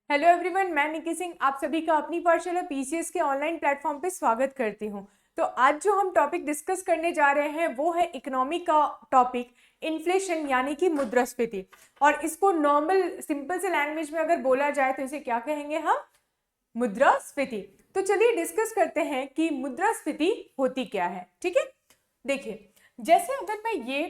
Hello everyone, मैं निकी सिंह आप सभी का अपनी पाठशाला पीसीएस के ऑनलाइन प्लेटफॉर्म पे स्वागत करती हूँ। तो आज जो हम टॉपिक डिस्कस करने जा रहे हैं वो है इकोनॉमी का टॉपिक इन्फ्लेशन यानी कि मुद्रास्फीति। और इसको नॉर्मल सिंपल से लैंग्वेज में अगर बोला जाए तो इसे क्या कहेंगे हम? मुद्रास्फीति। तो चलिए डिस्कस करते हैं कि मुद्रास्फीति होती क्या है। ठीक है, देखिए जैसे अगर मैं ये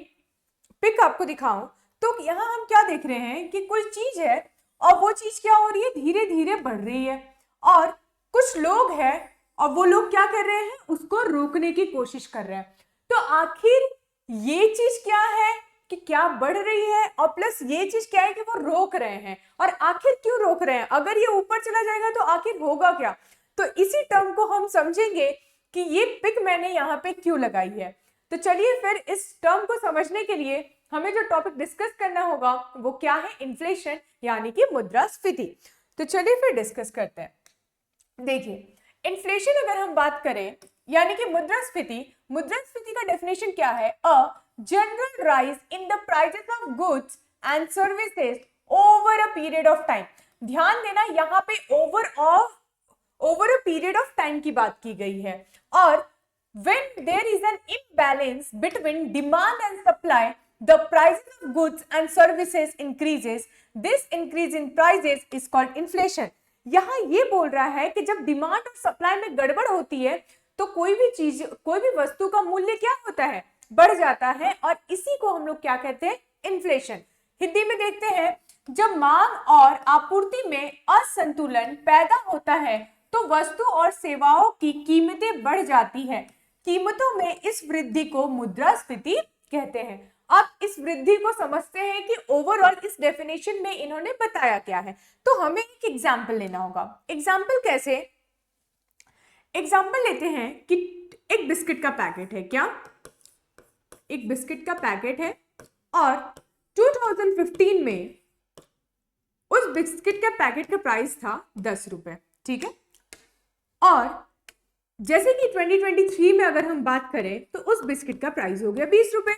पिक आपको दिखाऊं तो यहाँ हम क्या देख रहे हैं कि कोई चीज है और वो चीज क्या हो रही है, धीरे धीरे बढ़ रही है और कुछ लोग हैं और वो लोग क्या कर रहे हैं, उसको रोकने की कोशिश कर रहे हैं। तो आखिर ये चीज क्या है कि क्या बढ़ रही है और प्लस ये चीज क्या है कि वो रोक रहे हैं। और आखिर क्यों रोक रहे हैं, अगर ये ऊपर चला जाएगा तो आखिर होगा क्या। तो इसी टर्म को हम समझेंगे कि ये पिक मैंने यहाँ पे क्यों लगाई है। तो चलिए फिर इस टर्म को समझने के लिए हमें जो टॉपिक डिस्कस करना होगा वो क्या है, इन्फ्लेशन यानी कि मुद्रास्फीति। तो चलिए फिर डिस्कस करते हैं। देखिए इन्फ्लेशन अगर हम बात करें यानी कि मुद्रास्फीति, मुद्रास्फीति का डेफिनेशन क्या है? A general rise in the prices of goods and services over a period of time. ध्यान देना यहाँ पे over a period of time की बात की गई है। और when there is an imbalance between demand and supply, the prices of goods and services increases. This increase in prices is called inflation. यहाँ ये बोल रहा है कि जब डिमांड और सप्लाई में गड़बड़ होती है तो कोई भी चीज, कोई भी वस्तु का मूल्य क्या होता है, बढ़ जाता है। और इसी को हम लोग क्या कहते हैं, इन्फ्लेशन। हिंदी में देखते हैं, जब मांग और आपूर्ति में असंतुलन पैदा होता है तो वस्तु और सेवाओं की कीमतें बढ़ जाती है। कीमतों में इस वृद्धि को मुद्रास्फीति कहते हैं। अब इस वृद्धि को समझते हैं कि ओवरऑल इस डेफिनेशन में इन्होंने बताया क्या है। तो हमें एक एग्जाम्पल लेना होगा। एग्जाम्पल कैसे? एग्जाम्पल लेते हैं कि एक बिस्किट का पैकेट है। क्या? एक बिस्किट का पैकेट है और 2015 में उस बिस्किट के पैकेट का प्राइस था 10 रुपए। ठीक है, और जैसे कि 2023 में अगर हम बात करें तो उस बिस्किट का प्राइस हो गया 20 रुपए।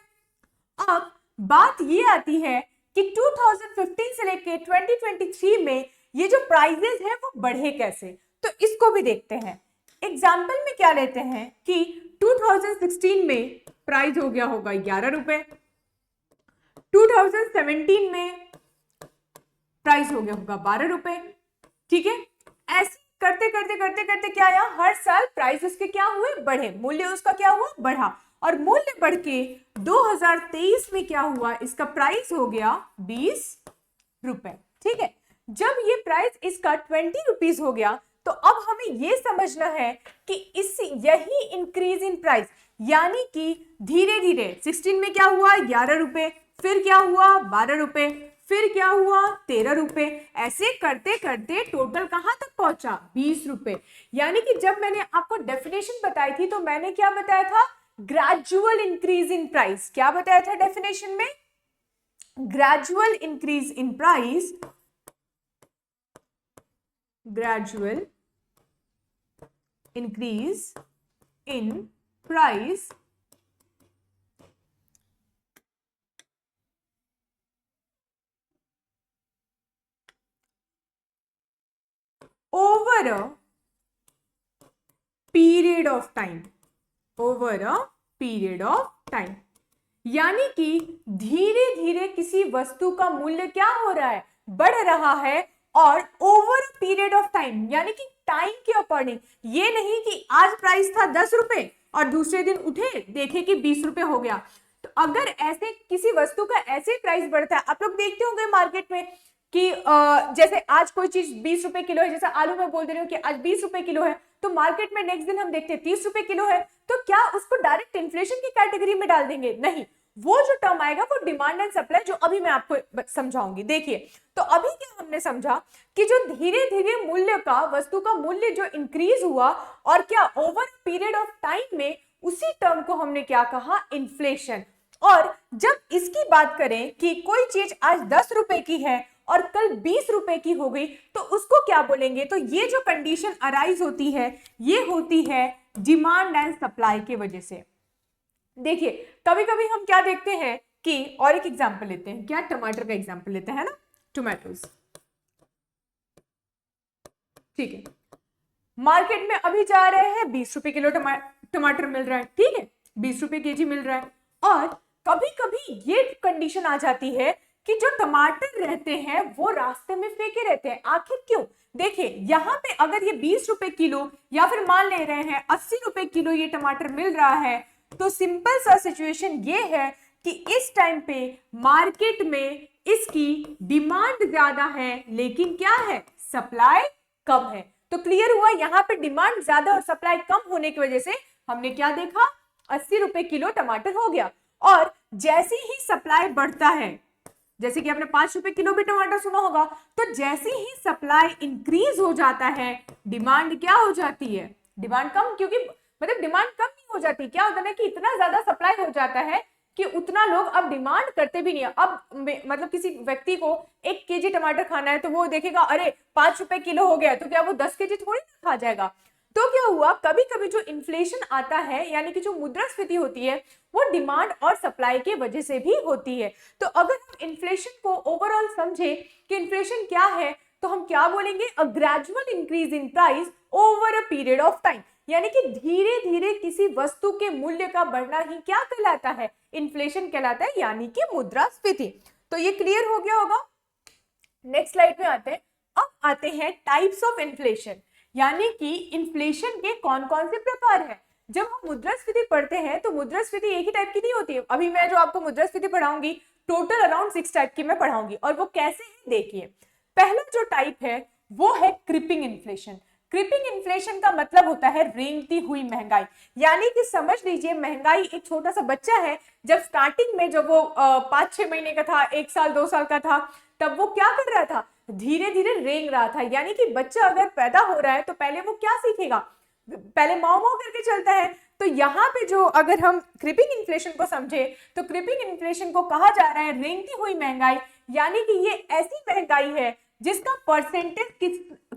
अब बात ये आती है कि 2015 से लेके 2023 में ये जो प्राइसेस है वो बढ़े कैसे, तो इसको भी देखते हैं। एग्जाम्पल में क्या लेते हैं कि 2016 में प्राइस हो गया होगा 11 रुपए, 2017 में प्राइस हो गया होगा 12 रुपए। ठीक है, ऐसे करते करते करते करते क्या आया, हर साल प्राइस उसके क्या हुए, बढ़े, मूल्य उसका क्या हुआ, बढ़ा। और मूल्य बढ़ के 2023 में क्या हुआ, इसका प्राइस हो गया 20 रुपए। ठीक है, जब ये प्राइस इसका 20 रुपीज हो गया तो अब हमें ये समझना है कि इस यही इंक्रीज इन प्राइस यानी कि धीरे धीरे 16 में क्या हुआ, 11 रुपए, फिर क्या हुआ 12 रुपए, फिर क्या हुआ 13 रुपए, ऐसे करते करते टोटल कहां तक पहुंचा, 20 रुपए। यानी कि जब मैंने आपको डेफिनेशन बताई थी तो मैंने क्या बताया था, ग्रेजुअल इंक्रीज इन प्राइस। क्या बताया था डेफिनेशन में? Gradual increase in price, gradual increase in price over a period of time, over a period of time। यानी कि धीरे धीरे किसी वस्तु का मूल्य क्या हो रहा है, बढ़ रहा है। और ओवर पीरियड ऑफ टाइम यानी कि टाइम के अकॉर्डिंग, ये नहीं कि आज प्राइस था 10 रुपए और दूसरे दिन उठे देखे कि 20 रुपए हो गया। तो अगर ऐसे किसी वस्तु का ऐसे प्राइस बढ़ता है, आप लोग देखते होंगे मार्केट में कि जैसे आज कोई चीज 20 रुपए किलो है, जैसे आलू में बोल दे रही हूँ कि आज 20 रुपए किलो है, तो मार्केट में नेक्स्ट दिन हम देखते हैं 30 रुपए किलो है। तो क्या उसको डायरेक्ट इन्फ्लेशन की कैटेगरी में डाल देंगे? नहीं, वो जो टर्म आएगा वो डिमांड एंड सप्लाई, जो अभी मैं आपको समझाऊंगी। देखिए, तो अभी क्या हमने समझा कि जो धीरे धीरे मूल्य का, वस्तु का मूल्य जो इंक्रीज हुआ और क्या ओवर पीरियड ऑफ टाइम में, उसी टर्म को हमने क्या कहा, इन्फ्लेशन। और जब इसकी बात करें कि कोई चीज आज 10 रुपए की है और कल 20 रुपए की हो गई तो उसको क्या बोलेंगे? तो ये जो कंडीशन अराइज होती है ये होती है डिमांड एंड सप्लाई की वजह से। देखिए कभी कभी हम क्या देखते हैं कि, और एक एग्जांपल लेते हैं, क्या, टमाटर का एग्जांपल लेते हैं ना, टोमेटोज। ठीक है, मार्केट में अभी जा रहे हैं 20 रुपए किलो टमाटर मिल रहा है, ठीक है, 20 रुपए केजी मिल रहा है। और कभी कभी ये कंडीशन आ जाती है कि जो टमाटर रहते हैं वो रास्ते में फेंके रहते हैं। आखिर क्यों? देखिए यहाँ पे अगर ये 20 रुपए किलो या फिर मान ले रहे हैं 80 रुपए किलो ये टमाटर मिल रहा है, तो सिंपल सा सिचुएशन ये है कि इस टाइम पे मार्केट में इसकी डिमांड ज्यादा है, लेकिन क्या है, सप्लाई कम है। तो क्लियर हुआ, यहाँ पे डिमांड ज्यादा और सप्लाई कम होने की वजह से हमने क्या देखा, 80 रुपए किलो टमाटर हो गया। और जैसे ही सप्लाई बढ़ता है, जैसे कि आपने 5 रुपए किलो भी टमाटर सुना होगा, तो जैसे ही सप्लाई इंक्रीज हो जाता है, डिमांड क्या हो जाती है, डिमांड कम, क्योंकि मतलब डिमांड कम नहीं हो जाती, क्या होता है ना कि इतना ज्यादा सप्लाई हो जाता है कि उतना लोग अब डिमांड करते भी नहीं है। अब मतलब किसी व्यक्ति को 1 केजी टमाटर खाना है तो वो देखेगा अरे 5 रुपए किलो हो गया, तो क्या वो 10 केजी थोड़ी ना खा जाएगा। तो क्या हुआ, कभी कभी जो इन्फ्लेशन आता है, यानी कि जो मुद्रास्फीति होती है, वो डिमांड और सप्लाई की वजह से भी होती है। तो अगर हम इन्फ्लेशन को ओवरऑल समझे कि इन्फ्लेशन क्या है, तो हम क्या बोलेंगे, a gradual increase in price over a period of time, यानी कि धीरे धीरे किसी वस्तु के मूल्य का बढ़ना ही क्या कहलाता है, इन्फ्लेशन कहलाता है, यानी कि मुद्रास्फीति। तो ये क्लियर हो गया होगा। नेक्स्ट स्लाइड में आते हैं। अब आते हैं टाइप्स ऑफ इन्फ्लेशन, यानी कि इन्फ्लेशन के कौन कौन से प्रकार हैं। जब हम मुद्रास्फीति पढ़ते हैं तो मुद्रास्फीति एक ही टाइप की नहीं होती है। अभी मैं जो आपको मुद्रास्फीति पढ़ाऊंगी टोटल अराउंड 6 टाइप की मैं पढ़ाऊंगी, और वो कैसे है देखिए। पहला जो टाइप है वो है क्रिपिंग इन्फ्लेशन। क्रिपिंग इन्फ्लेशन का मतलब होता है रेंगती हुई महंगाई, यानी कि समझ लीजिए महंगाई, एक छोटा सा बच्चा है, जब स्टार्टिंग में जब वो 5-6 महीने का था, 1 साल 2 साल का था, तब वो क्या कर रहा था, धीरे धीरे रेंग रहा था। यानी कि बच्चा अगर पैदा हो रहा है तो पहले वो क्या सीखेगा, पहले माँ माँ करके चलता है। तो यहाँ पे जो अगर हम क्रिपिंग इन्फ्लेशन को समझे तो क्रिपिंग इन्फ्लेशन को कहा जा रहा है रेंगती हुई महंगाई, यानी कि ये ऐसी महंगाई है जिसका परसेंटेज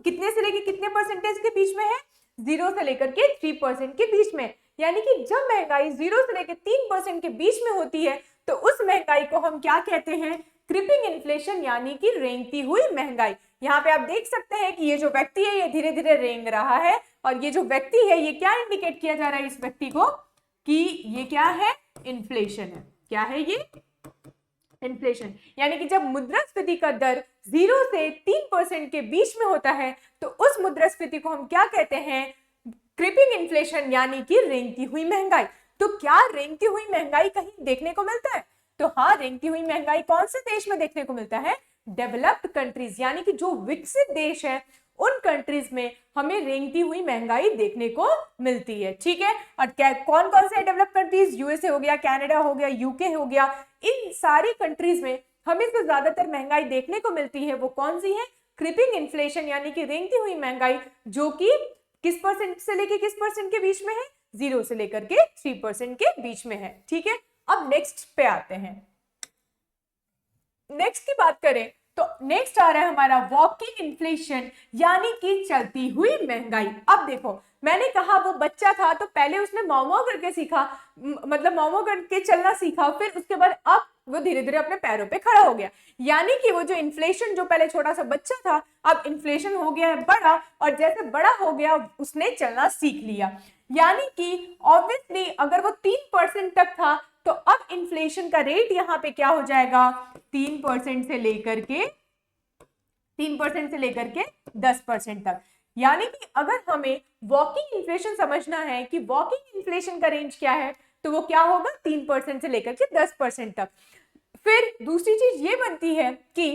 कितने से लेकर कितने परसेंटेज के बीच में है, 0 से लेकर के 3% के बीच में। यानी कि जब महंगाई 0 से लेकर 3% के बीच में होती है तो उस महंगाई को हम क्या कहते हैं, क्रिपिंग इन्फ्लेशन, यानी कि रेंगती हुई महंगाई। यहाँ पे आप देख सकते हैं कि ये जो व्यक्ति है ये धीरे धीरे रेंग रहा है, और ये जो व्यक्ति है ये क्या इंडिकेट किया जा रहा है इस व्यक्ति को कि ये क्या है, इन्फ्लेशन है। क्या है ये, इन्फ्लेशन। यानी कि जब मुद्रास्फीति का दर 0 से 3% के बीच में होता है तो उस मुद्रास्फीति को हम क्या कहते हैं, क्रिपिंग इन्फ्लेशन, यानी कि रेंगती हुई महंगाई। तो क्या रेंगती हुई महंगाई कहीं देखने को मिलता है, तो हाँ, रेंगती हुई महंगाई कौन से देश में देखने को मिलता है, डेवलप्ड कंट्रीज, यानी कि जो विकसित देश है उन कंट्रीज में हमें रेंगती हुई महंगाई देखने को मिलती है। ठीक है, और क्या कौन कौन से डेवलप्ड कंट्रीज, यूएसए हो गया, कनाडा हो गया, यूके हो गया, इन सारी कंट्रीज में हमें जो ज्यादातर महंगाई देखने को मिलती है वो कौन सी है, क्रिपिंग इन्फ्लेशन, यानी कि रेंगती हुई महंगाई, जो कि किस परसेंट से लेकर किस परसेंट के बीच में है, 0 से लेकर के 3% के बीच में है। ठीक है, अब नेक्स्ट पे आते हैं। नेक्स्ट की बात करें तो नेक्स्ट आ रहा है हमारा वॉकिंग इन्फ्लेशन, यानी कि चलती हुई महंगाई। अब देखो, मैंने कहा वो बच्चा था तो पहले उसने मौमो करके सीखा, मतलब मौमो करके चलना सीखा, फिर उसके बाद अब वो धीरे धीरे अपने पैरों पे खड़ा हो गया। यानी कि वो जो इन्फ्लेशन, जो पहले छोटा सा बच्चा था, अब इन्फ्लेशन हो गया है बड़ा, और जैसे बड़ा हो गया उसने चलना सीख लिया। यानी कि ऑब्वियसली अगर वो 3% तक था तो अब इन्फ्लेशन का रेट यहाँ पे क्या हो जाएगा, 3% से लेकर के 10% तक। यानी कि अगर हमें वॉकिंग इन्फ्लेशन समझना है कि वॉकिंग इन्फ्लेशन का रेंज क्या है, तो वो क्या होगा, 3% से लेकर के 10% तक। फिर दूसरी चीज ये बनती है कि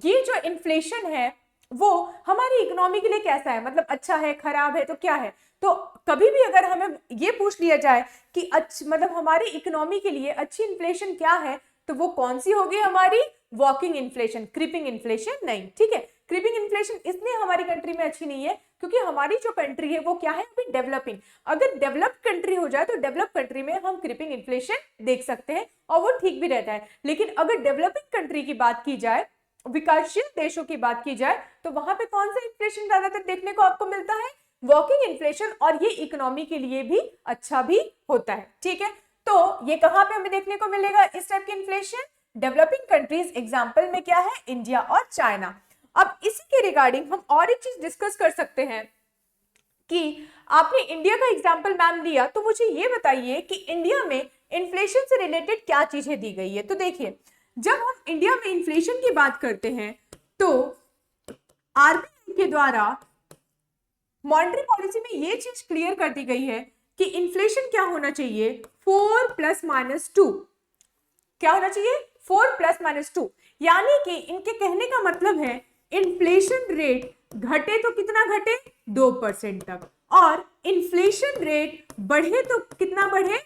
ये जो इन्फ्लेशन है वो हमारी इकोनॉमी के लिए कैसा है, मतलब अच्छा है, खराब है, तो क्या है। तो कभी भी अगर हमें ये पूछ लिया जाए कि मतलब हमारी इकोनॉमी के लिए अच्छी इन्फ्लेशन क्या है, तो वो कौन सी होगी, हमारी वॉकिंग इन्फ्लेशन, क्रीपिंग इन्फ्लेशन नहीं। ठीक है, क्रीपिंग इन्फ्लेशन इसलिए हमारी कंट्री में अच्छी नहीं है क्योंकि हमारी जो कंट्री है वो क्या है, अभी डेवलपिंग। अगर डेवलप्ड कंट्री हो जाए तो डेवलप कंट्री में हम क्रीपिंग इन्फ्लेशन देख सकते हैं और वो ठीक भी रहता है। लेकिन अगर डेवलपिंग कंट्री की बात की जाए, विकासशील देशों की बात की जाए, तो वहां पे कौन सा इन्फ्लेशन ज्यादातर देखने को आपको मिलता है, वॉकिंग इन्फ्लेशन, और ये इकोनॉमी के लिए भी अच्छा भी होता है। ठीक है, तो ये कहां पे हमें देखने को मिलेगा इस टाइप की इन्फ्लेशन, डेवलपिंग कंट्रीज, एग्जांपल में क्या है, इंडिया और चाइना। अब इसी के रिगार्डिंग हम और एक चीज डिस्कस कर सकते हैं कि आपने इंडिया का एग्जाम्पल मैम लिया, तो मुझे ये बताइए कि इंडिया में इन्फ्लेशन से रिलेटेड क्या चीजें दी गई है। तो देखिए, जब हम इंडिया में इन्फ्लेशन की बात करते हैं तो आरबीआई के द्वारा मॉनेटरी पॉलिसी में ये चीज क्लियर कर दी गई है कि इन्फ्लेशन क्या होना चाहिए, 4+-2। क्या होना चाहिए, 4+-2। यानी कि इनके कहने का मतलब है इन्फ्लेशन रेट घटे तो कितना घटे, 2% तक, और इन्फ्लेशन रेट बढ़े तो कितना बढ़े,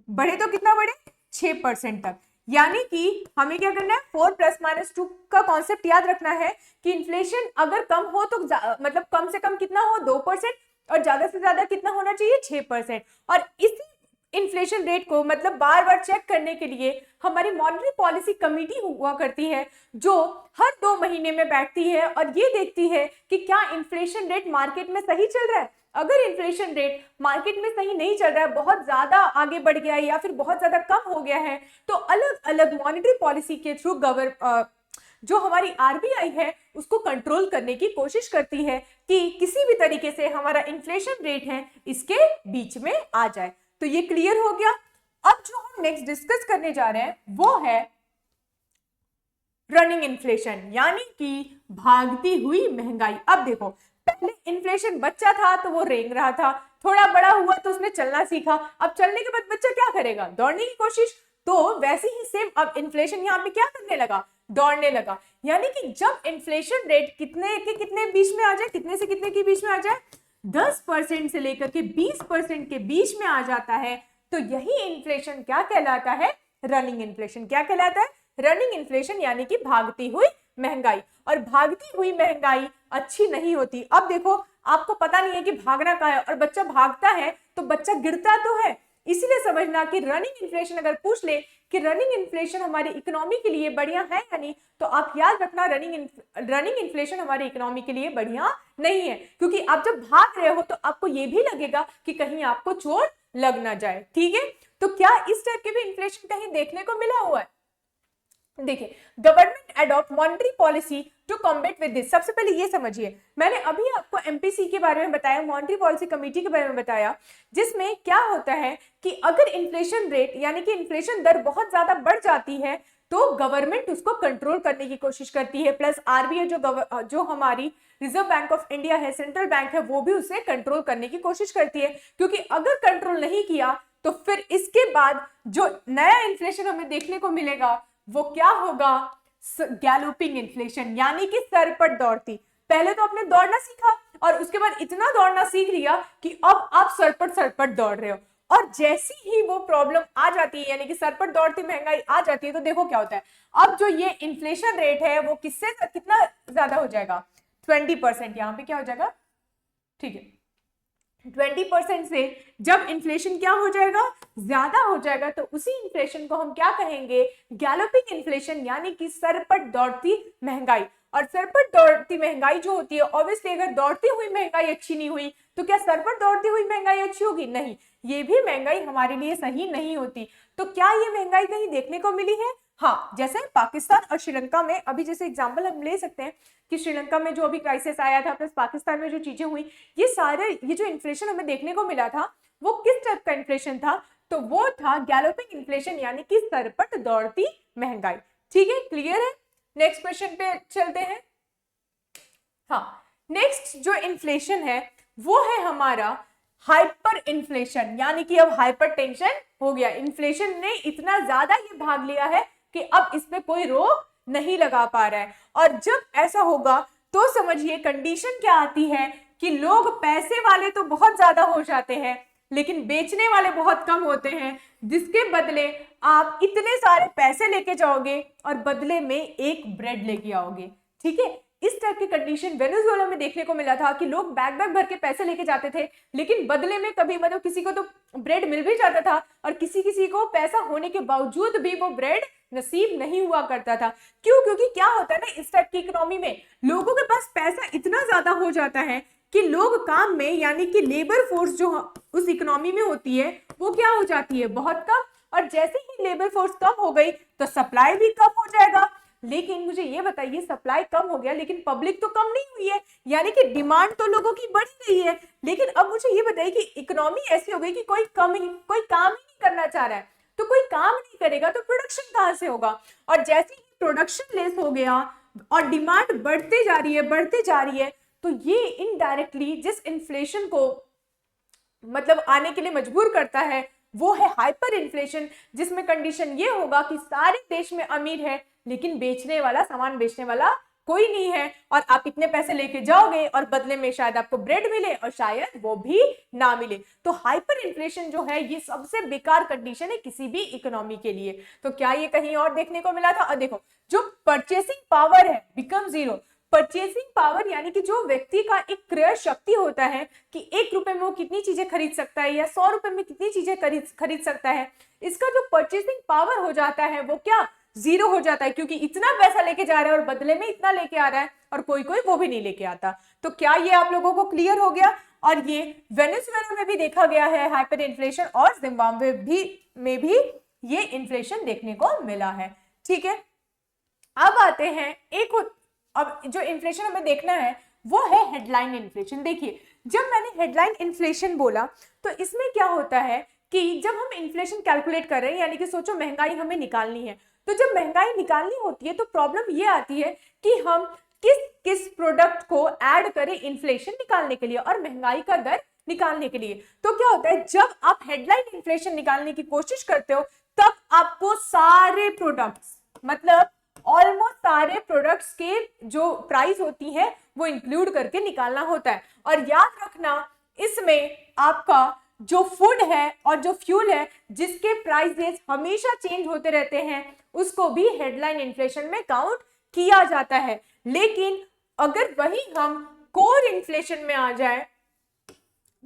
बढ़े तो कितना बढ़े, 6% तक। यानी कि हमें क्या करना है, 4+-2 का कॉन्सेप्ट याद रखना है कि इन्फ्लेशन अगर कम हो तो मतलब कम से कम कितना हो, 2%, और ज्यादा से ज्यादा कितना होना चाहिए, 6%। और इसी इन्फ्लेशन रेट को मतलब बार बार चेक करने के लिए हमारी मॉनेटरी पॉलिसी कमेटी हुआ करती है, जो हर 2 महीने में बैठती है और ये देखती है कि क्या इन्फ्लेशन रेट मार्केट में सही चल रहा है। अगर इन्फ्लेशन रेट मार्केट में सही नहीं चल रहा है, बहुत ज्यादा आगे बढ़ गया है या फिर बहुत ज्यादा कम हो गया है, तो अलग अलग मॉनेटरी पॉलिसी के थ्रू जो हमारी आरबीआई है उसको कंट्रोल करने की कोशिश करती है कि किसी भी तरीके से हमारा इन्फ्लेशन रेट है इसके बीच में आ जाए। तो ये क्लियर हो गया। अब जो हम नेक्स्ट डिस्कस करने जा रहे हैं वो है रनिंग इन्फ्लेशन, यानी कि भागती हुई महंगाई। अब देखो, पहले इन्फ्लेशन बच्चा था तो वो रेंग रहा था, थोड़ा बड़ा हुआ तो उसने चलना सीखा, अब चलने के बाद बच्चा क्या करेगा, दौड़ने की कोशिश। तो वैसे ही सेम अब इन्फ्लेशन यहाँ पे क्या करने लगा, दौड़ने लगा। यानी कि जब इन्फ्लेशन रेट कितने के कितने बीच में आ जाए, कितने से कितने के बीच में आ जाए, 10% से लेकर के 20% के बीच में आ जाता है, तो यही इन्फ्लेशन क्या कहलाता है, रनिंग इन्फ्लेशन। क्या कहलाता है, रनिंग इन्फ्लेशन, यानी कि भागती हुई महंगाई। और भागती हुई महंगाई अच्छी नहीं होती। अब देखो, आपको पता नहीं है कि भागना क्या है और बच्चा भागता है तो बच्चा गिरता तो है, इसीलिए समझना कि रनिंग इन्फ्लेशन अगर पूछ ले कि रनिंग इन्फ्लेशन हमारी इकोनॉमी के लिए बढ़िया है या नहीं, तो आप याद रखना रनिंग इन्फ्लेशन हमारी इकोनॉमी के लिए बढ़िया नहीं है, क्योंकि आप जब भाग रहे हो तो आपको ये भी लगेगा कि कहीं आपको चोट लग ना जाए। ठीक है, तो क्या इस टाइप के भी इन्फ्लेशन कहीं देखने को मिला हुआ है। देखिए, government adopt monetary policy to combat with this. सबसे पहले ये समझिए, मैंने अभी आपको एमपीसी के बारे में बताया, मॉनेटरी पॉलिसी कमेटी के बारे में बताया, जिसमें क्या होता है कि अगर इन्फ्लेशन रेट यानी कि इन्फ्लेशन दर बहुत ज्यादा बढ़ जाती है तो गवर्नमेंट उसको कंट्रोल करने की कोशिश करती है, प्लस आरबीआई जो हमारी रिजर्व बैंक ऑफ इंडिया है, सेंट्रल बैंक है, वो भी उसे कंट्रोल करने की कोशिश करती है। क्योंकि अगर कंट्रोल नहीं किया तो फिर इसके बाद जो नया इन्फ्लेशन हमें देखने को मिलेगा वो क्या होगा, गैलोपिंग इन्फ्लेशन, यानी कि सर पर दौड़ती। पहले तो आपने दौड़ना सीखा और उसके बाद इतना दौड़ना सीख लिया कि अब आप सर पर दौड़ रहे हो, और जैसी ही वो प्रॉब्लम आ जाती है यानी कि सर पर दौड़ती महंगाई आ जाती है, तो देखो क्या होता है, अब जो ये इन्फ्लेशन रेट है वो किससे कितना ज्यादा हो जाएगा, 20%। यहाँ पे क्या हो जाएगा, ठीक है, 20% से जब इन्फ्लेशन क्या हो जाएगा, ज्यादा हो जाएगा, तो उसी इन्फ्लेशन को हम क्या कहेंगे, गैलोपिंग इन्फ्लेशन, यानी कि सर पर दौड़ती महंगाई। और सर पर दौड़ती महंगाई जो होती है, ऑब्वियसली अगर दौड़ती हुई महंगाई अच्छी नहीं हुई तो क्या सर पर दौड़ती हुई महंगाई अच्छी होगी, नहीं, ये भी महंगाई हमारे लिए सही नहीं होती। तो क्या ये महंगाई कहीं देखने को मिली है, हाँ, जैसे पाकिस्तान और श्रीलंका में, अभी जैसे एग्जाम्पल हम ले सकते हैं कि श्रीलंका में जो अभी क्राइसिस आया था, प्लस पाकिस्तान में जो चीजें हुई, ये जो इन्फ्लेशन हमें देखने को मिला था वो किस टाइप का इन्फ्लेशन था, तो वो था गैलोपिंग इन्फ्लेशन, यानी कि सरपट दौड़ती महंगाई। ठीक है, क्लियर है। नेक्स्ट क्वेश्चन पे चलते हैं। हाँ, नेक्स्ट जो इन्फ्लेशन है वो है हमारा हाइपर इन्फ्लेशन, यानी कि अब हाइपर टेंशन हो गया, इन्फ्लेशन ने इतना ज्यादा ये भाग लिया है कि अब इस पे कोई रोक नहीं लगा पा रहा है। और जब ऐसा होगा तो समझिए कंडीशन क्या आती है कि लोग पैसे वाले तो बहुत ज्यादा हो जाते हैं लेकिन बेचने वाले बहुत कम होते हैं, जिसके बदले आप इतने सारे पैसे लेके जाओगे और बदले में एक ब्रेड लेके आओगे। ठीक है, इस टाइप की कंडीशन वेनेजुएला में देखने को मिला था कि लोग बैग बैग भर के पैसे लेके जाते थे लेकिन बदले में कभी मतलब किसी को तो ब्रेड मिल भी जाता था और किसी को पैसा होने के बावजूद भी वो ब्रेड नसीब नहीं हुआ करता था। क्यों? क्योंकि क्या होता है ना, इस टाइप की इकोनॉमी में लोगों के पास पैसा इतना ज्यादा हो जाता है कि लोग काम में यानी कि लेबर फोर्स जो उस इकोनॉमी में होती है वो क्या हो जाती है, बहुत कम। और जैसे ही लेबर फोर्स कम हो गई तो सप्लाई भी कम हो जाएगा, लेकिन मुझे ये बताइए सप्लाई कम हो गया लेकिन पब्लिक तो कम नहीं हुई है, यानी कि डिमांड तो लोगों की बढ़ रही है। लेकिन अब मुझे ये बताइए कि इकोनॉमी ऐसी हो गई कि कोई काम ही नहीं करना चाह रहा है, तो कोई काम नहीं करेगा तो प्रोडक्शन कहां से होगा? और जैसे ही प्रोडक्शन लेस हो गया और डिमांड बढ़ते जा रही है, तो ये इनडायरेक्टली जिस इन्फ्लेशन को मतलब आने के लिए मजबूर करता है वो है हाइपर इन्फ्लेशन, जिसमें कंडीशन ये होगा कि सारे देश में अमीर है लेकिन सामान बेचने वाला कोई नहीं है, और आप इतने पैसे लेके जाओगे और बदले में शायद आपको ब्रेड मिले और शायद वो भी ना मिले। तो हाइपर इन्फ्लेशन जो है ये सबसे बेकार कंडीशन है किसी भी इकोनॉमी के लिए। तो क्या ये कहीं और देखने को मिला था? और देखो जो परचेसिंग पावर है बिकम जीरो। परचेसिंग पावर यानी कि जो व्यक्ति का एक क्रय शक्ति होता है कि 1 रुपए में वो कितनी चीजें खरीद सकता है या 100 रुपए में कितनी चीजें खरीद सकता है, इसका जो परचेसिंग पावर हो जाता है वो क्या जीरो हो जाता है, क्योंकि इतना पैसा लेके जा रहा है और बदले में इतना लेके आ रहा है, और कोई वो भी नहीं लेके आता। तो क्या ये आप लोगों को क्लियर हो गया? और ये वेनेजुएला में भी देखा गया है हाइपर इन्फ्लेशन, और जिम्बाब्वे में भी ये इन्फ्लेशन देखने को मिला है। ठीक है, अब आते हैं अब जो इन्फ्लेशन हमें देखना है वो है हेडलाइन इन्फ्लेशन। देखिए जब मैंने हेडलाइन इन्फ्लेशन बोला तो इसमें क्या होता है कि जब हम इन्फ्लेशन कैलकुलेट कर रहे हैं, यानी कि सोचो महंगाई हमें निकालनी है, तो जब महंगाई निकालनी होती है तो प्रॉब्लम ये आती है कि हम किस किस प्रोडक्ट को ऐड करें इन्फ्लेशन निकालने के लिए और महंगाई का दर निकालने के लिए। तो क्या होता है जब आप हेडलाइन इन्फ्लेशन निकालने की कोशिश करते हो तब आपको सारे प्रोडक्ट्स मतलब ऑलमोस्ट सारे प्रोडक्ट्स के जो प्राइस होती है वो इंक्लूड करके निकालना होता है। और याद रखना इसमें आपका जो फूड है और जो फ्यूल है जिसके प्राइसेस हमेशा चेंज होते रहते हैं उसको भी हेडलाइन इन्फ्लेशन में काउंट किया जाता है। लेकिन अगर वही हम कोर इन्फ्लेशन में आ जाए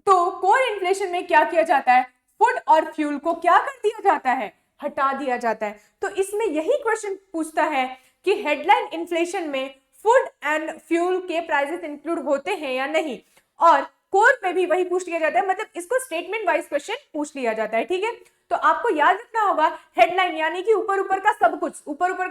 तो कोर इन्फ्लेशन में क्या किया जाता है, फूड और फ्यूल को क्या कर दिया जाता है, हटा दिया जाता है। तो इसमें यही क्वेश्चन पूछता है कि हेडलाइन इन्फ्लेशन में फूड एंड फ्यूल के प्राइसेस इंक्लूड होते हैं या नहीं, और कोर में भी वही पूछ लिया जाता है, मतलब इसको स्टेटमेंट वाइज क्वेश्चन पूछ लिया जाता है। ठीक है, तो आपको याद रखना होगा हेडलाइन यानी कि ऊपर ऊपर का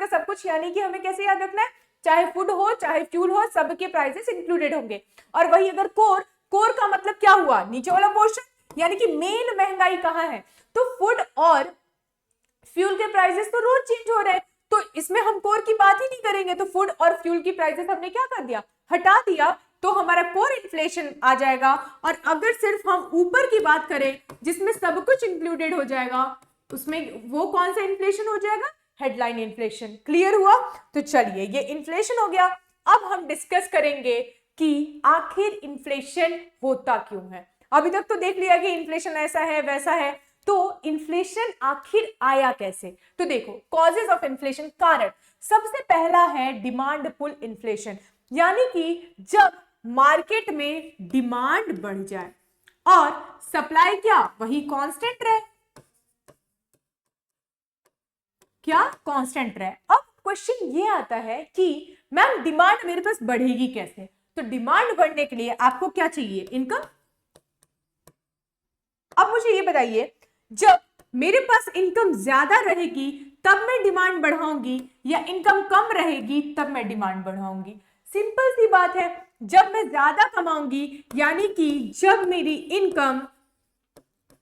सब कुछ, यानी कि हमें कैसे याद रखना है, चाहे फूड हो चाहे फ्यूल हो सबके प्राइसेस इंक्लूडेड होंगे। और वही अगर कोर का मतलब क्या हुआ, नीचे वाला पोर्शन, यानी कि मेन महंगाई कहाँ है, तो फूड और फ्यूल के प्राइसेस तो रोज चेंज हो रहे हैं, तो इसमें हम कोर की बात ही नहीं करेंगे। तो फूड और फ्यूल की प्राइसेस हमने क्या कर दिया, हटा दिया, तो हमारा कोर इन्फ्लेशन आ जाएगा। और अगर सिर्फ हम ऊपर की बात करें जिसमें सब कुछ इंक्लूडेड हो जाएगा, उसमें वो कौन सा इन्फ्लेशन हो जाएगा, हेडलाइन इन्फ्लेशन। क्लियर हुआ? तो चलिए ये इन्फ्लेशन हो गया। अब हम डिस्कस करेंगे कि आखिर इन्फ्लेशन होता क्यों है। अभी तक तो देख लिया कि इन्फ्लेशन ऐसा है वैसा है, तो इन्फ्लेशन आखिर आया कैसे? तो देखो कॉजेज ऑफ इन्फ्लेशन, कारण। सबसे पहला है डिमांड पुल इन्फ्लेशन, यानी कि जब मार्केट में डिमांड बढ़ जाए और सप्लाई क्या वही कांस्टेंट रहे, क्या कांस्टेंट रहे। अब क्वेश्चन ये आता है कि मैम डिमांड मेरे पास बढ़ेगी कैसे? तो डिमांड बढ़ने के लिए आपको क्या चाहिए, इनकम। अब मुझे ये बताइए जब मेरे पास इनकम ज्यादा रहेगी तब मैं डिमांड बढ़ाऊंगी या इनकम कम रहेगी तब मैं डिमांड बढ़ाऊंगी? सिंपल सी बात है, जब मैं ज्यादा कमाऊंगी यानी कि जब मेरी इनकम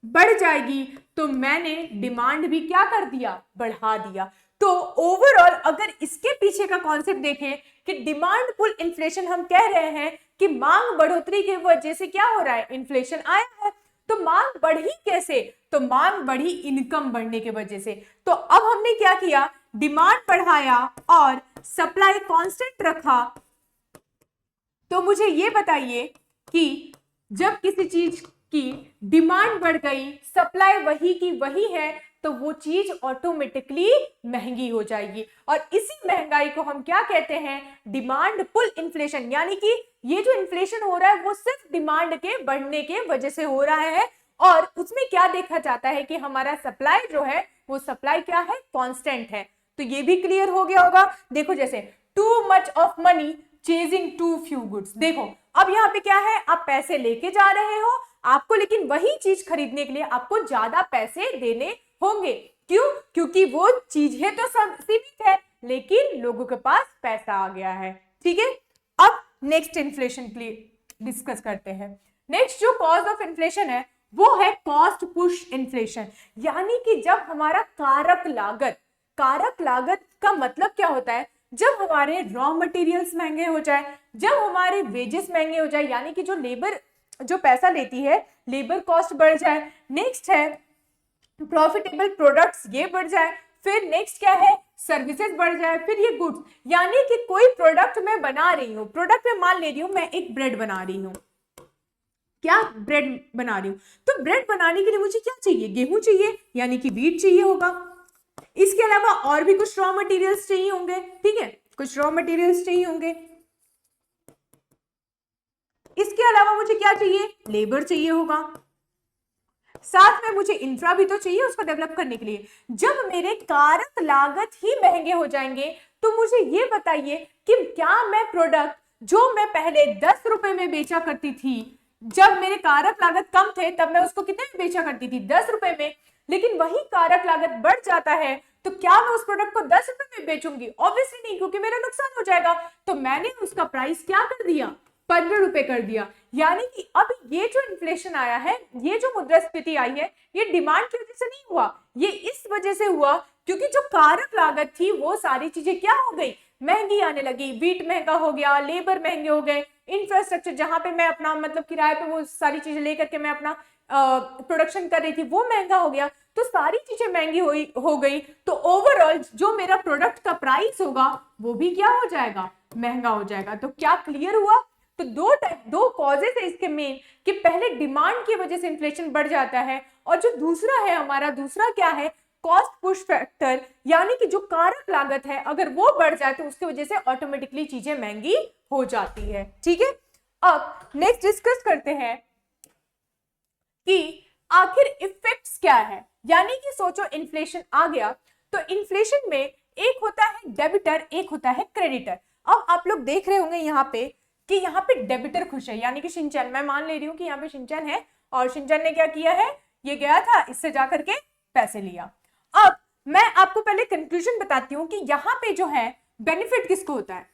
बढ़ जाएगी तो मैंने डिमांड भी क्या कर दिया, बढ़ा दिया। तो ओवरऑल अगर इसके पीछे का कॉन्सेप्ट देखें कि डिमांड पुल इन्फ्लेशन, हम कह रहे हैं कि मांग बढ़ोतरी की वजह से क्या हो रहा है, इन्फ्लेशन आया है। तो मांग बढ़ी कैसे, तो मांग बढ़ी इनकम बढ़ने की वजह से। तो अब हमने क्या किया, डिमांड बढ़ाया और सप्लाई कांस्टेंट रखा। तो मुझे ये बताइए कि जब किसी चीज की डिमांड बढ़ गई, सप्लाई वही की वही है, तो वो चीज ऑटोमेटिकली महंगी हो जाएगी। और इसी महंगाई को हम क्या कहते हैं, डिमांड पुल इन्फ्लेशन। यानी कि ये जो इन्फ्लेशन हो रहा है वो सिर्फ डिमांड के बढ़ने के वजह से हो रहा है, और उसमें क्या देखा जाता है कि हमारा सप्लाई जो है वो सप्लाई क्या है, कांस्टेंट है। तो ये भी क्लियर हो गया होगा। देखो जैसे too much of money chasing too few goods. देखो अब यहाँ पे क्या है, आप पैसे लेके जा रहे हो आपको, लेकिन वही चीज खरीदने के लिए आपको ज्यादा पैसे देने होंगे। क्यों? क्योंकि वो चीजें तो सब सीमित है, लेकिन लोगों के पास पैसा आ गया है। ठीक है, अब नेक्स्ट इन्फ्लेशन के लिए डिस्कस करते हैं। नेक्स्ट जो कॉज ऑफ इन्फ्लेशन है वो है कॉस्ट पुश इन्फ्लेशन, यानी कि जब हमारा कारक लागत का मतलब क्या होता है, जब हमारे रॉ मटेरियल्स महंगे हो जाए, जब हमारे वेजेस महंगे हो जाए, यानी कि जो लेबर जो पैसा लेती है लेबर कॉस्ट बढ़ जाए। नेक्स्ट है प्रॉफिटेबल प्रोडक्ट्स, ये बढ़ जाए। फिर नेक्स्ट क्या है, सर्विसेज बढ़ जाए। फिर ये गुड्स, यानी कि कोई प्रोडक्ट मैं बना रही हूँ, प्रोडक्ट में मान ले रही हूँ मैं एक ब्रेड बना रही हूँ, क्या ब्रेड बना रही हूँ, तो ब्रेड बनाने के लिए मुझे क्या चाहिए, गेहूं चाहिए, यानी कि व्हीट चाहिए होगा। इसके अलावा और भी कुछ रॉ मटेरियल्स चाहिए होंगे। ठीक है, कुछ रॉ मटेरियल्स चाहिए होंगे। इसके अलावा मुझे क्या चाहिए, लेबर चाहिए होगा। साथ में मुझे इंफ्रा भी तो चाहिए उसको डेवलप करने के लिए। जब मेरे कारक लागत ही महंगे हो जाएंगे तो मुझे ये बताइए कि क्या मैं प्रोडक्ट जो मैं पहले 10 रुपए में बेचा करती थी, जब मेरे कारक लागत कम थे तब मैं उसको कितने में बेचा करती थी, 10 रुपए में, लेकिन वही कारक लागत बढ़ जाता है तो क्या मैं उस प्रोडक्ट को 10 रुपए में बेचूंगी, ऑब्वियसली नहीं, क्योंकि मेरा नुकसान हो जाएगा। तो मैंने उसका प्राइस क्या कर दिया, 15 रुपए कर दिया। यानी कि अब ये जो इन्फ्लेशन आया है, ये जो मुद्रास्फीति आई है, ये डिमांड की वजह से नहीं हुआ, ये इस वजह से हुआ क्योंकि जो कारक लागत थी वो सारी चीजें क्या हो गई, महंगी आने लगी। व्हीट महंगा हो गया, लेबर महंगे हो गए, इंफ्रास्ट्रक्चर जहां पे मैं अपना मतलब किराए पे वो सारी चीजें लेकर के मैं अपना प्रोडक्शन कर रही थी वो महंगा हो गया, तो सारी चीजें महंगी हो गई, तो ओवरऑल जो मेरा प्रोडक्ट का प्राइस होगा वो भी क्या हो जाएगा, महंगा हो जाएगा। तो क्या क्लियर हुआ, तो दो कॉजेस है इसके मेन, कि पहले डिमांड की वजह से इन्फ्लेशन बढ़ जाता है, और जो दूसरा है हमारा, दूसरा क्या है, कॉस्ट पुश फैक्टर, यानी कि जो कारक लागत है अगर वो बढ़ जाए तो उसकी वजह से ऑटोमेटिकली चीजें महंगी हो जाती है। ठीक है, अब नेक्स्ट डिस्कस करते हैं कि आखिर इफेक्ट्स क्या है। यानी कि सोचो इन्फ्लेशन आ गया, तो इन्फ्लेशन में एक होता है डेबिटर, एक होता है क्रेडिटर। अब आप लोग देख रहे होंगे यहाँ पे कि यहाँ पे डेबिटर खुश है, यानी कि शिनचैन, मैं मान ले रही हूँ कि यहाँ पे शिनचैन है और शिनचैन ने क्या किया है, ये गया था इससे जाकर के पैसे लिया। अब मैं आपको पहले कंक्लूजन बताती हूँ कि यहाँ पे जो है बेनिफिट किसको होता है,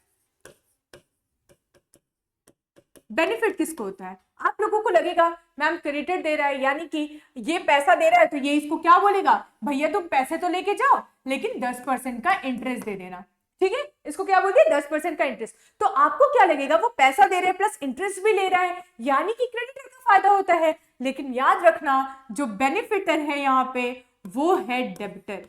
बेनिफिट किसको होता है। आप लोगों को लगेगा मैम क्रेडिटर दे रहा है, यानी कि ये पैसा दे रहा है तो ये इसको क्या बोलेगा, भैया तुम पैसे तो लेके जाओ लेकिन 10% का इंटरेस्ट दे देना। ठीक है, इसको क्या बोलते हैं, 10% का इंटरेस्ट। तो आपको क्या लगेगा, वो पैसा दे रहे हैं प्लस इंटरेस्ट भी ले रहा है, यानी कि क्रेडिटर का फायदा होता है। लेकिन याद रखना जो बेनिफिटर है यहाँ पे वो है डेबिटर,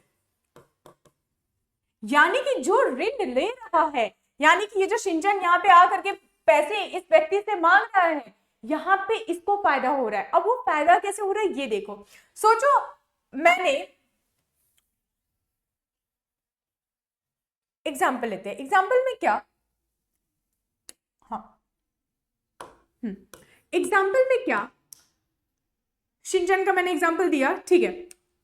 यानी कि जो ऋण ले रहा है, यानी कि ये जो शिनचैन यहाँ पे आकर के पैसे इस व्यक्ति से मांग रहा है, यहाँ पे इसको फायदा हो रहा है। अब वो फायदा कैसे हो रहा है ये देखो, सोचो मैंने एग्जाम्पल लेते हैं, एग्जाम्पल में क्या, हाँ एग्जाम्पल में क्या, शिनचैन का मैंने एग्जाम्पल दिया, ठीक है,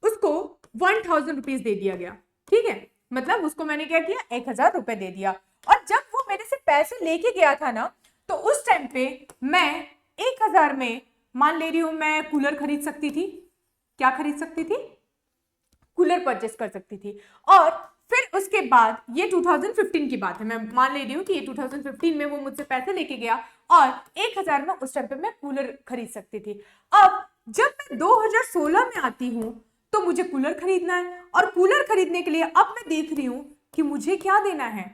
उसको 1000 रुपीज दे दिया गया। ठीक है, मतलब उसको मैंने क्या किया, 1000 रुपए दे दिया, और जब वो मेरे से पैसे लेके गया था ना, तो उस टाइम पे मैं 1000 में मान ले रही हूं मैं कूलर खरीद सकती थी, क्या खरीद सकती थी, कूलर परचेस कर सकती थी। और फिर उसके बाद ये 2015 की बात है, मैं मान ले रही हूँ कि ये 2015 में वो मुझसे पैसे लेके गया और 1000 में उस टाइम पे मैं कूलर खरीद सकती थी। अब जब मैं 2016 में आती हूँ तो मुझे कूलर खरीदना है, और कूलर खरीदने के लिए अब मैं देख रही हूँ कि मुझे क्या देना है,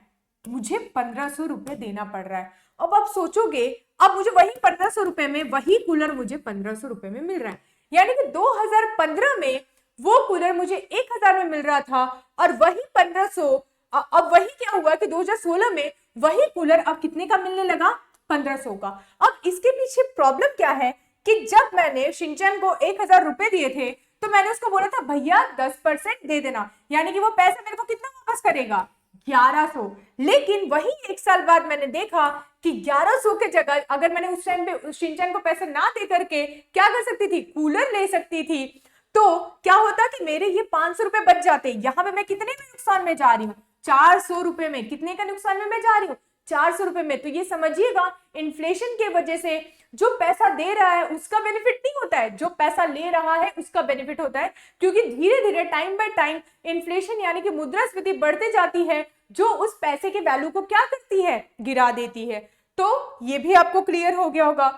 मुझे 1500 रुपए देना पड़ रहा है। अब आप सोचोगे, अब मुझे वही 1500 रुपए में वही कूलर मुझे 1500 रुपए में मिल रहा है, यानी कि 2015 में वो कूलर मुझे 1000 में मिल रहा था और वही 1500, अब वही क्या हुआ कि 2016 में वही कूलर अब कितने का मिलने लगा, 1500 का। अब इसके पीछे प्रॉब्लम क्या है कि जब मैंने शिनचैन को 1000 रुपए दिए थे तो मैंने उसको बोला था भैया 10% दे देना, यानी कि वो पैसा मेरे को कितना वापस करेगा, 1100। लेकिन वही एक साल बाद मैंने देखा कि 1100 के जगह अगर मैंने उस टाइम पे शिनचैन को पैसे ना दे करके क्या कर सकती थी, कूलर ले सकती थी, तो क्या होता कि मेरे ये 500 रुपए बच जाते। यहाँ पे मैं कितने में नुकसान में जा रही हूँ, 400 रुपए में, कितने का नुकसान में मैं जा रही हूँ, 400 रुपए में। तो ये समझिएगा इन्फ्लेशन के वजह से जो पैसा दे रहा है उसका बेनिफिट नहीं होता है, जो पैसा ले रहा है उसका बेनिफिट होता है, क्योंकि धीरे धीरे टाइम बाय टाइम इन्फ्लेशन यानी कि मुद्रास्फीति बढ़ते जाती है, जो उस पैसे के वैल्यू को क्या करती है, गिरा देती है। तो ये भी आपको क्लियर हो गया होगा।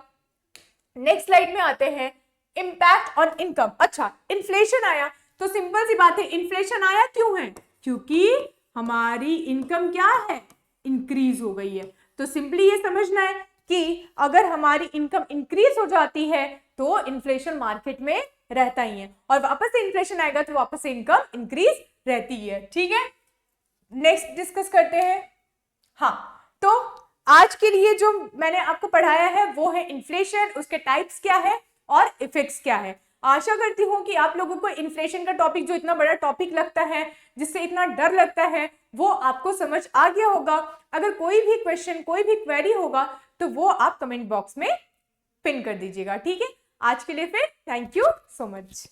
नेक्स्ट स्लाइड में आते हैं, इम्पैक्ट ऑन इनकम। अच्छा, इन्फ्लेशन आया तो सिंपल सी बात है, इन्फ्लेशन आया क्यों है, क्योंकि हमारी इनकम क्या है, इंक्रीज हो गई है। तो सिंपली ये समझना है कि अगर हमारी इनकम इंक्रीज हो जाती है तो इन्फ्लेशन मार्केट में रहता ही है, और वापस से इन्फ्लेशन आएगा तो वापस से इनकम इंक्रीज रहती है। ठीक है, नेक्स्ट डिस्कस करते हैं। हाँ, तो आज के लिए जो मैंने आपको पढ़ाया है वो है इन्फ्लेशन, उसके टाइप्स क्या है और इफेक्ट्स क्या है। आशा करती हूँ कि आप लोगों को इन्फ्लेशन का टॉपिक, जो इतना बड़ा टॉपिक लगता है, जिससे इतना डर लगता है, वो आपको समझ आ गया होगा। अगर कोई भी क्वेश्चन, कोई भी क्वेरी होगा तो वो आप कमेंट बॉक्स में पिन कर दीजिएगा। ठीक है, आज के लिए फिर थैंक यू सो मच।